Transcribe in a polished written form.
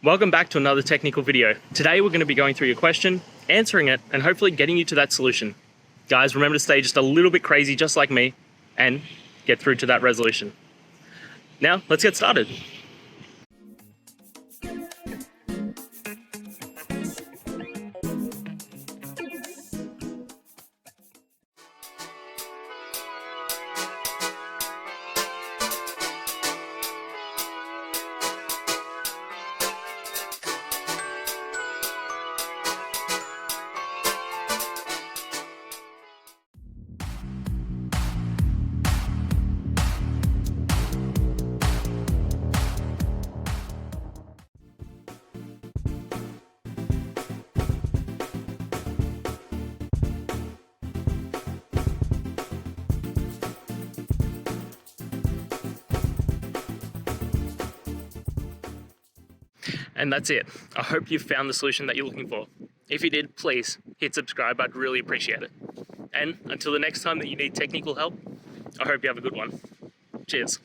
Welcome back to another technical video. Today we're going to be going through your question, answering it, and hopefully getting you to that solution. Guys, remember to stay just a little bit crazy just like me and get through to that resolution. Now, let's get started. And that's it. I hope you found the solution that you're looking for. If you did, please hit subscribe. I'd really appreciate it. And until the next time that you need technical help, I hope you have a good one. Cheers.